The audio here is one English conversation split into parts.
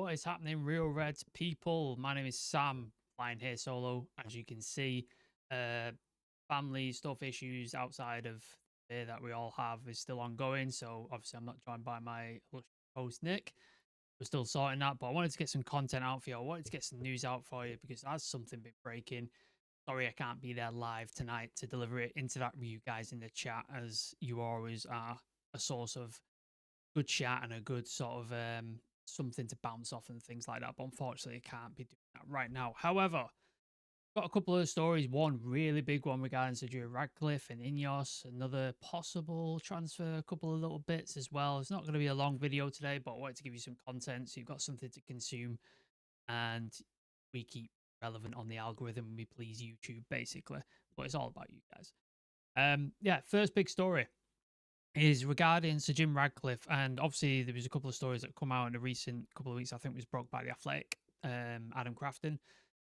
What is happening, Real Reds people? My name is Sam, flying here solo. As you can see, uh, family stuff issues outside of here that we all have is still ongoing. So obviously, I'm not joined by my host Nick. We're still sorting that, but I wanted to get some content out for you. I wanted to get some news out for you because that's something been breaking. Sorry, I can't be there live tonight to deliver it into that with you guys in the chat, as you always are a source of good chat and a good sort of something to bounce off and things like that. But unfortunately, I can't be doing that right now. However, got a couple of stories. One really big one regarding Sir Julian Radcliffe and Ineos. Another possible transfer. A couple of little bits as well. It's not going to be a long video today, but I wanted to give you some content so you've got something to consume, and we keep relevant on the algorithm. We please YouTube basically, but it's all about you guys. Yeah, first big story is regarding Sir Jim Radcliffe, and obviously there was a couple of stories that come out in the recent couple of weeks. I think it was broke by the Athletic, Adam Crafton,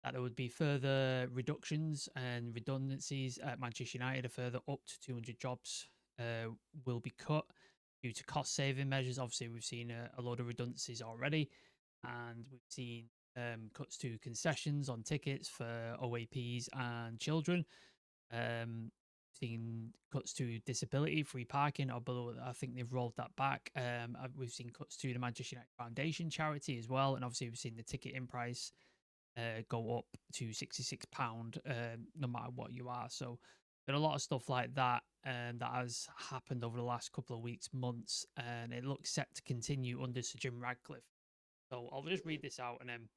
that there would be further reductions and redundancies at Manchester United. A further up to 200 jobs will be cut due to cost-saving measures. Obviously, we've seen a load of redundancies already, and we've seen cuts to concessions on tickets for OAPs and children. Seen cuts to disability free parking, although I think they've rolled that back. We've seen cuts to the Manchester United Foundation charity as well, and obviously we've seen the ticket in price go up to £66, no matter what you are. So there are a lot of stuff like that that has happened over the last couple of weeks, months, and it looks set to continue under Sir Jim Radcliffe. So I'll just read this out and then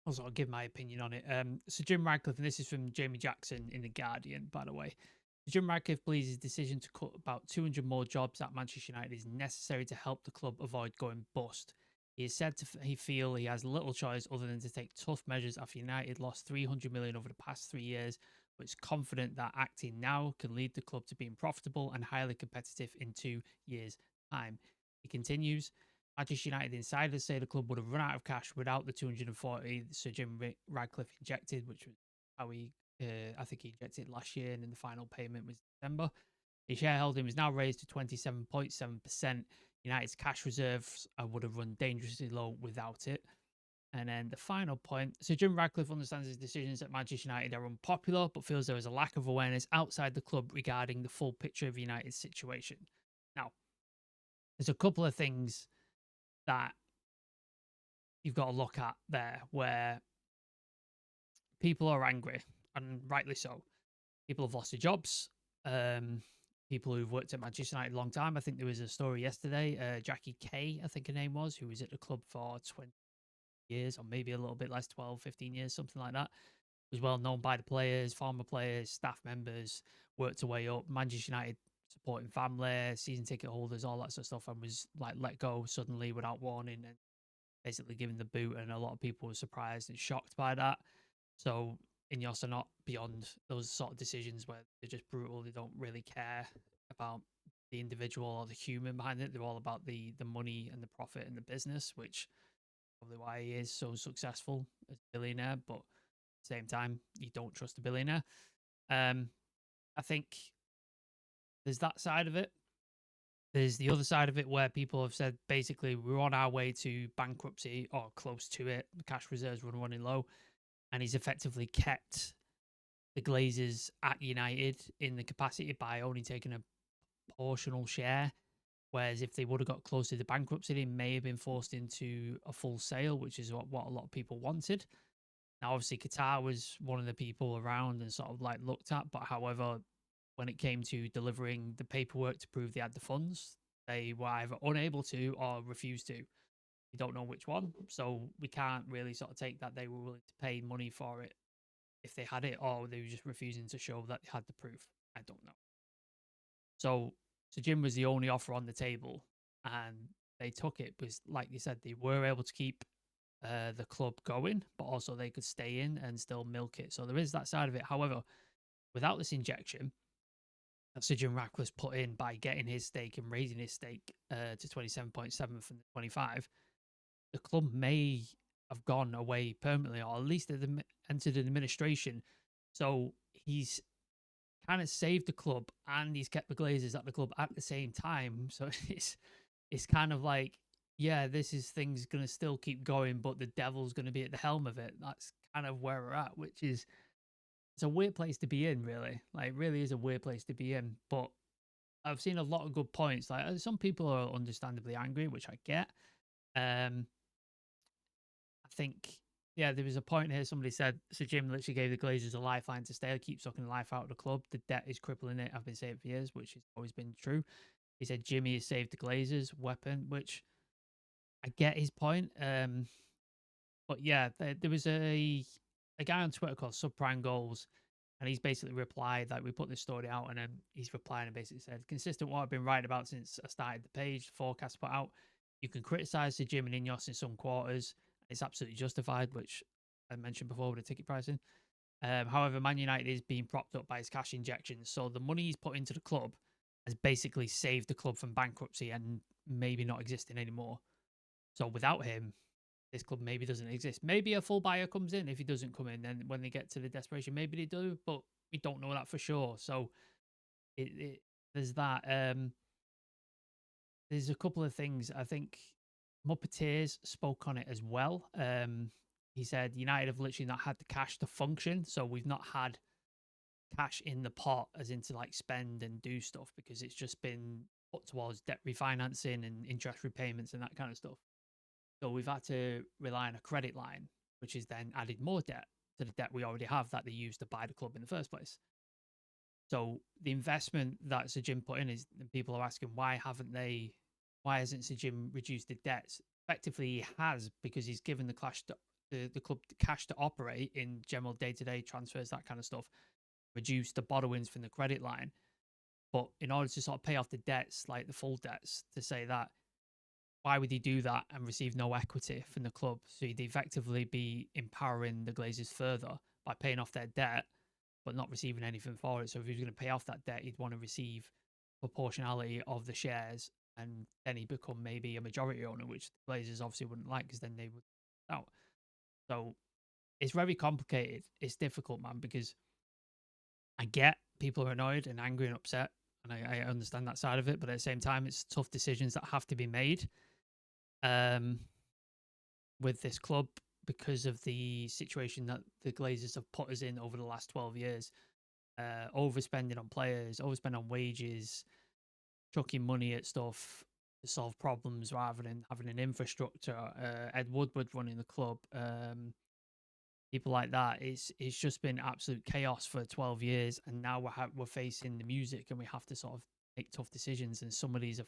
also I'll give my opinion on it. Sir Jim Radcliffe, and this is from Jamie Jackson in The Guardian, by the way. Jim Radcliffe believes his decision to cut about 200 more jobs at Manchester United is necessary to help the club avoid going bust. He has said he feel he has little choice other than to take tough measures after United lost 300 million over the past 3 years, but is confident that acting now can lead the club to being profitable and highly competitive in 2 years' time. He continues, Manchester United insiders say the club would have run out of cash without the 240 Sir Jim Radcliffe injected, which was how he I think he injected last year, and then the final payment was December. His shareholding was now raised to 27.7%. United's cash reserves would have run dangerously low without it. And then the final point, so Jim Radcliffe understands his decisions at Manchester United are unpopular, but feels there is a lack of awareness outside the club regarding the full picture of United's situation. Now, there's a couple of things that you've got to look at there where people are angry, and rightly so. People have lost their jobs. People who've worked at Manchester United a long time. I think there was a story yesterday. Jackie Kay, I think her name was, who was at the club for 20 years, or maybe a little bit less, 12, 15 years, something like that. Was well known by the players, former players, staff members, worked her way up. Manchester United supporting family, season ticket holders, all that sort of stuff, and was like let go suddenly without warning and basically given the boot. And a lot of people were surprised and shocked by that. So Ineos are not beyond those sort of decisions where they're just brutal. They don't really care about the individual or the human behind it. They're all about the money and the profit and the business, which is probably why he is so successful as a billionaire. But at the same time, you don't trust a billionaire. I think there's that side of it. There's the other side of it where people have said basically we're on our way to bankruptcy or close to it. The cash reserves were running low, and he's effectively kept the Glazers at United in the capacity by only taking a portional share. Whereas if they would have got close to the bankruptcy, they may have been forced into a full sale, which is what a lot of people wanted. Now, obviously, Qatar was one of the people around and sort of like looked at, but however, when it came to delivering the paperwork to prove they had the funds, they were either unable to or refused to. We don't know which one, so we can't really sort of take that they were willing to pay money for it if they had it, or they were just refusing to show that they had the proof. I don't know. So Jim was the only offer on the table, and they took it because, like you said, they were able to keep the club going, but also they could stay in and still milk it. So there is that side of it. However, without this injection that Sir Jim Ratcliffe put in by getting his stake and raising his stake to 27.7 from the 25, the club may have gone away permanently, or at least entered an administration. So he's kind of saved the club and he's kept the Glazers at the club at the same time. So it's kind of like yeah, this is things going to still keep going, but the devil's going to be at the helm of it. That's kind of where we're at, which is it's a weird place to be in, really. Like, really is a weird place to be in. But I've seen a lot of good points. Like, some people are understandably angry, which I get. Um, I think, yeah, there was a point here. Somebody said Sir Jim literally gave the Glazers a lifeline to stay. Keep sucking the life out of the club. The debt is crippling it. I've been saying it for years, which has always been true. He said Jimmy has saved the Glazers weapon, which I get his point. But yeah, there was a guy on Twitter called Subprime Goals, and he's basically replied that we put this story out, and then he's replying and basically said, consistent what I've been writing about since I started the page, the forecast put out. You can criticize the Jim and Ineos in some quarters. It's absolutely justified, which I mentioned before with the ticket pricing. However, Man United is being propped up by his cash injections. So the money he's put into the club has basically saved the club from bankruptcy and maybe not existing anymore. So without him, this club maybe doesn't exist. Maybe a full buyer comes in. If he doesn't come in, then when they get to the desperation, maybe they do, but we don't know that for sure. So there's that. There's a couple of things. I think Muppeteers spoke on it as well. He said United have literally not had the cash to function, so we've not had cash in the pot as into like spend and do stuff because it's just been put towards debt refinancing and interest repayments and that kind of stuff. So we've had to rely on a credit line, which has then added more debt to the debt we already have that they used to buy the club in the first place. So the investment that Sir Jim put in is, and people are asking why hasn't Sir Jim reduced the debts? Effectively, he has because he's given the club the cash to operate in general day-to-day transfers, that kind of stuff, reduce the borrowings from the credit line. But in order to sort of pay off the debts, like the full debts, to say that, why would he do that and receive no equity from the club? So he'd effectively be empowering the Glazers further by paying off their debt, but not receiving anything for it. So if he was going to pay off that debt, he'd want to receive proportionality of the shares, and then he'd become maybe a majority owner, which the Glazers obviously wouldn't like because then they would out. So it's very complicated. It's difficult, man, because I get people are annoyed and angry and upset, and I understand that side of it. But at the same time, it's tough decisions that have to be made. Um, with this club because of the situation that the Glazers have put us in over the last 12 years. Overspending on players, overspending on wages, chucking money at stuff to solve problems rather than having an infrastructure. Ed Woodward running the club, people like that. It's just been absolute chaos for 12 years, and now we're facing the music, and we have to sort of make tough decisions. And some of these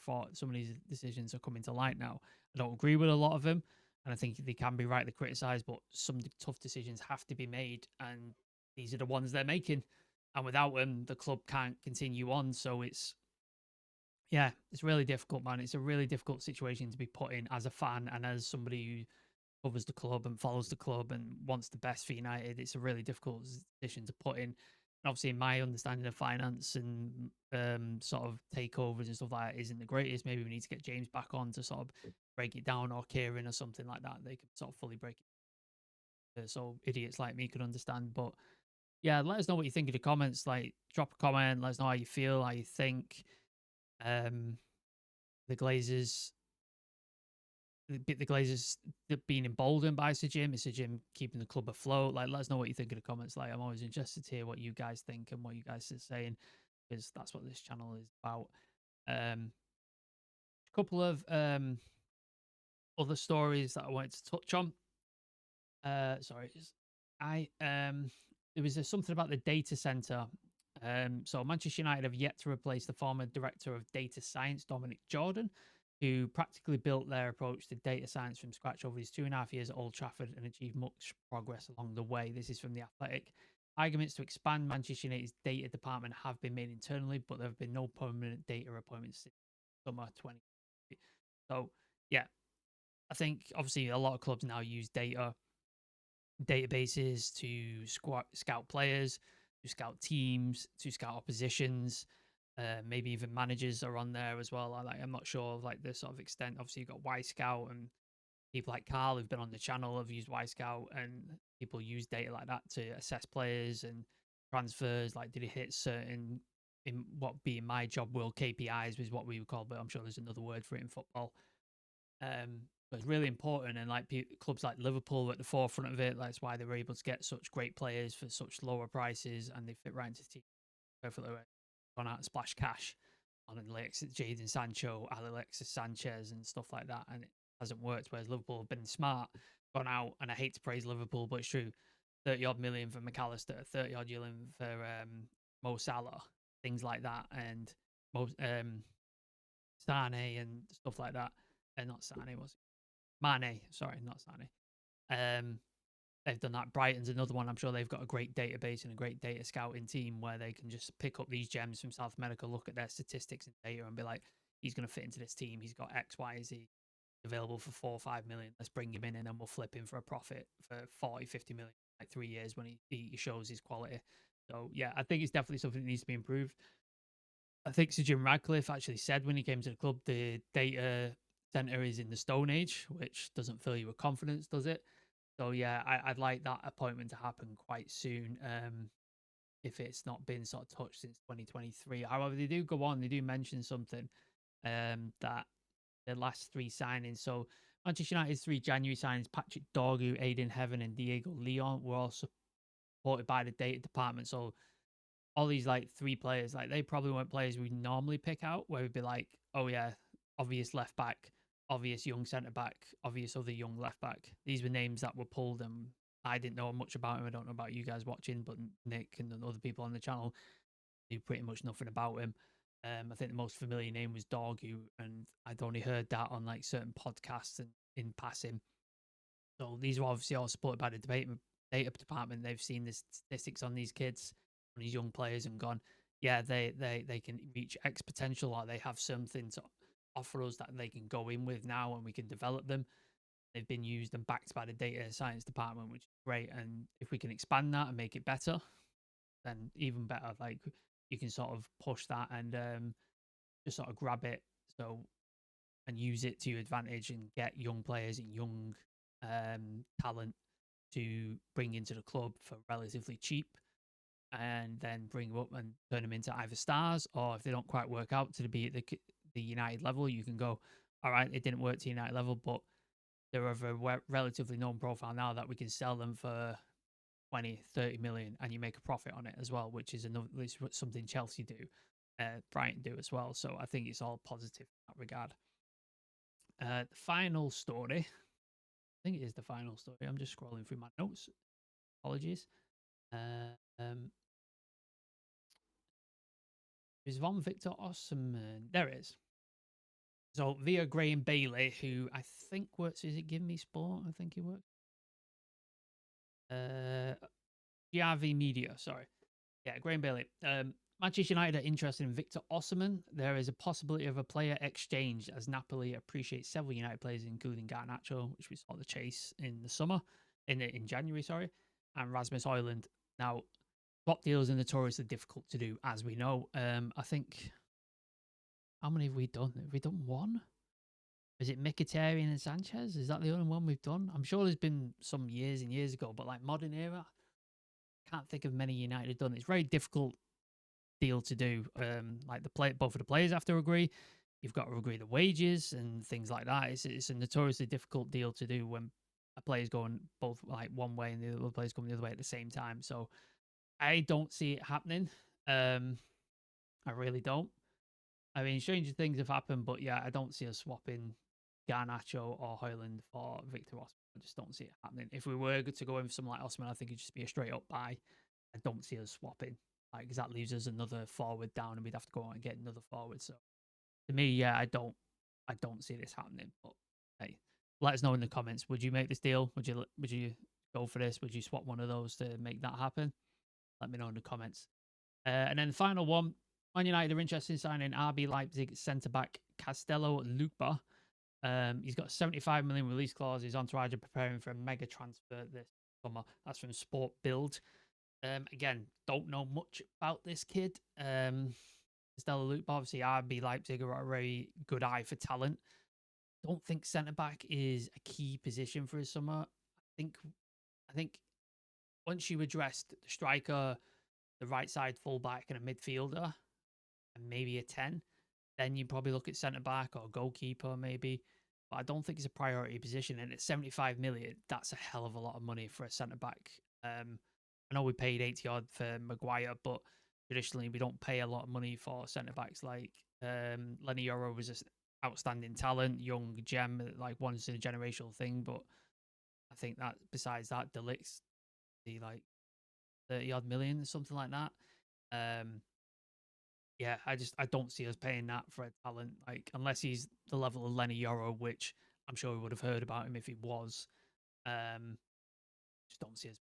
decisions are coming to light now. I don't agree with a lot of them, and I think they can be rightly criticised. But some tough decisions have to be made, and these are the ones they're making. And without them, the club can't continue on. So it's really difficult, man. It's a really difficult situation to be put in as a fan and as somebody who covers the club and follows the club and wants the best for United. It's a really difficult position to put in. And obviously, my understanding of finance and sort of takeovers and stuff like that isn't the greatest. Maybe we need to get James back on to sort of break it down, or Kieran or something like that. They can sort of fully break it so idiots like me can understand. But yeah, let us know what you think in the comments. Like, drop a comment. Let us know how you feel, how you think. Um, the Glazers the Glazers being emboldened by Sir Jim. Is Sir Jim keeping the club afloat? Like, let us know what you think in the comments. Like, I'm always interested to hear what you guys think and what you guys are saying, because that's what this channel is about. A couple of other stories that I wanted to touch on. Sorry, there was something about the data center. So Manchester United have yet to replace the former director of data science, Dominic Jordan, who practically built their approach to data science from scratch over his 2.5 years at Old Trafford and achieved much progress along the way. This is from The Athletic. Arguments to expand Manchester United's data department have been made internally, but there have been no permanent data appointments since summer 20. So, yeah, I think obviously a lot of clubs now use databases to scout players, to scout teams, to scout oppositions. Maybe even managers are on there as well. I'm not sure of like the sort of extent. Obviously, you've got Y Scout and people like Carl who've been on the channel have used Y Scout, and people use data like that to assess players and transfers. Like, did he hit certain in what being my job world KPIs was what we would call, but I'm sure there's another word for it in football. So it's really important, and like clubs like Liverpool were at the forefront of it. That's why they were able to get such great players for such lower prices, and they fit right into the team perfectly. Gone out and splash cash on Jadon Sancho, Alexis Sanchez, and stuff like that, and it hasn't worked. Whereas Liverpool have been smart, gone out, and I hate to praise Liverpool, but it's true. 30 odd million for McAllister, 30 odd million for Mo Salah, things like that, and Sane and stuff like that. Not Sane, was it? Mane, sorry, not Sane. They've done that. Brighton's another one. I'm sure they've got a great database and a great data scouting team where they can just pick up these gems from South America, look at their statistics and data, and be like, he's going to fit into this team. He's got X, Y, Z available for 4 or 5 million. Let's bring him in, and then we'll flip him for a profit for 40, 50 million, like 3 years when he shows his quality. So, yeah, I think it's definitely something that needs to be improved. I think Sir Jim Radcliffe actually said when he came to the club, the data center is in the Stone Age, which doesn't fill you with confidence, does it? So yeah, I'd like that appointment to happen quite soon. If it's not been sort of touched since 2023. However, they do go on. They do mention something that the last 3 signings. So Manchester United's 3 January signings: Patrick Dorgu, Aiden Heaven, and Diego Leon were all supported by the data department. So all these like 3 players, like they probably weren't players we normally pick out, where we'd be like, oh yeah, obvious left back, obvious young centre back, obvious other young left back. These were names that were pulled, and I didn't know much about him. I don't know about you guys watching, but Nick and the other people on the channel knew pretty much nothing about him. I think the most familiar name was Dorgu, and I'd only heard that on like certain podcasts and in passing. So these were obviously all supported by the data department. They've seen the statistics on these kids, on these young players, and gone, yeah, they can reach X potential, or they have something to offer us that they can go in with now, and we can develop them. They've been used and backed by the data science department, which is great. And if we can expand that and make it better, then even better. Like you can sort of push that and just sort of grab it and use it to your advantage and get young players and young talent to bring into the club for relatively cheap, and then bring them up and turn them into either stars, or if they don't quite work out to be at the United level, you can go, all right, it didn't work to United level, but they're of a relatively known profile now that we can sell them for 20, 30 million, and you make a profit on it as well, which is another something Chelsea do, Brighton do as well. So I think it's all positive in that regard. The final story, I think it is the final story. I'm just scrolling through my notes. Apologies. Is Von Victor Osimhen? There it is. So via Graham Bailey, who I think works, is it Give Me Sport? I think he works. GRV Media, sorry. Yeah, Graham Bailey. Manchester United are interested in Victor Osimhen. There is a possibility of a player exchange, as Napoli appreciates several United players, including Garnacho, which we saw the chase in the summer, in January, sorry, and Rasmus Hojlund. Now, swap deals are notoriously difficult to do, as we know. I think, how many have we done? Have we done 1? Is it Mkhitaryan and Sanchez? Is that the only one we've done? I'm sure there's been some years and years ago, but like modern era, can't think of many United done. It's very difficult deal to do. Like both of the players have to agree. You've got to agree the wages and things like that. It's a notoriously difficult deal to do when a player's going both like one way and the other player's going the other way at the same time. So I don't see it happening. I really don't. I mean, stranger things have happened, but yeah, I don't see us swapping Garnacho or Hojlund for Victor Osimhen. I just don't see it happening. If we were to go in for someone like Osimhen, I think it'd just be a straight up buy. I don't see us swapping, like, because that leaves us another forward down, and we'd have to go out and get another forward. So to me, yeah, I don't see this happening. But hey, let us know in the comments. Would you make this deal? Would you go for this? Would you swap one of those to make that happen? Let me know in the comments. And then the final one, Man United are interested in signing RB Leipzig centre back Castello Lupa. He's got a 75 million release clause. His entourage are preparing for a mega transfer this summer. That's from Sport Build. Again, don't know much about this kid. Castello Lupa, obviously RB Leipzig are a very good eye for talent. Don't think centre back is a key position for his summer. I think once you address the striker, the right side fullback, and a midfielder, and maybe a 10, then you probably look at centre back or goalkeeper maybe. but I don't think it's a priority position. And at 75 million, that's a hell of a lot of money for a centre back. I know we paid 80 odd for Maguire, but traditionally we don't pay a lot of money for centre backs. Like Lenny Yoro was an outstanding talent, young gem, like once in a generational thing. But I think that besides that, Delict's the like 30 odd million, something like that. Yeah, I don't see us paying that for a talent, like unless he's the level of Lenny Yoro, which I'm sure we would have heard about him if he was. Um, just don't see us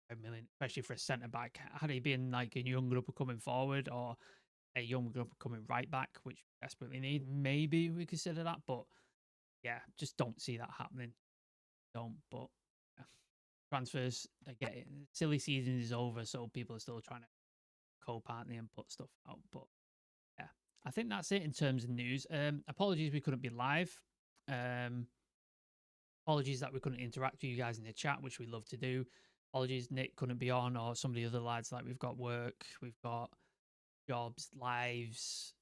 5 million, especially for a centre back. Had he been like a younger up coming forward or a younger up coming right back, which we desperately need, maybe we consider that. But yeah, just don't see that happening. Don't. But yeah. Transfers, I get it. Silly season is over, so people are still trying to co-partner and put stuff out. But yeah, I think that's it in terms of news. Apologies we couldn't be live. Apologies that we couldn't interact with you guys in the chat, which we love to do. Apologies Nick couldn't be on, or some of the other lads. Like we've got work, we've got jobs, lives.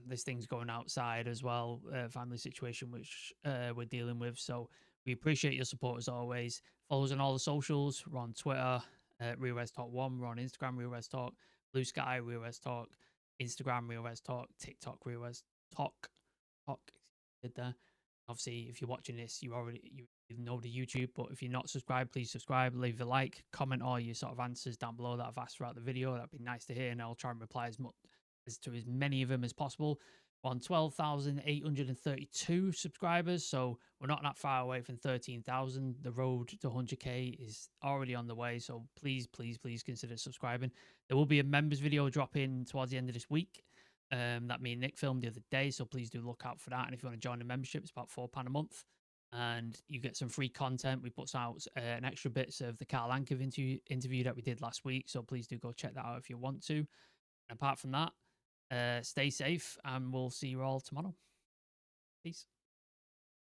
There's things going outside as well, family situation which we're dealing with. So we appreciate your support as always. Follow us on all the socials. We're on Twitter, Real Res Talk 1. We're on Instagram, Real Res Talk. Blue Sky, Real Res Talk. Instagram, Real Res Talk. TikTok, Real Res Talk. Did there. Obviously, if you're watching this, you know the YouTube, but if you're not subscribed, please subscribe, leave a like, comment all your sort of answers down below that I've asked throughout the video. That'd be nice to hear, and I'll try and reply as many of them as possible. We're on 12,832 subscribers, so we're not that far away from 13,000. The road to 100k is already on the way, so please consider subscribing. There will be a members video dropping towards the end of this week. That me and Nick filmed the other day, so please do look out for that. And if you want to join the membership, it's about £4 a month, and you get some free content. We put out an extra bits of the Carl Anker interview that we did last week, so please do go check that out if you want to. And apart from that, stay safe, and we'll see you all tomorrow. Peace.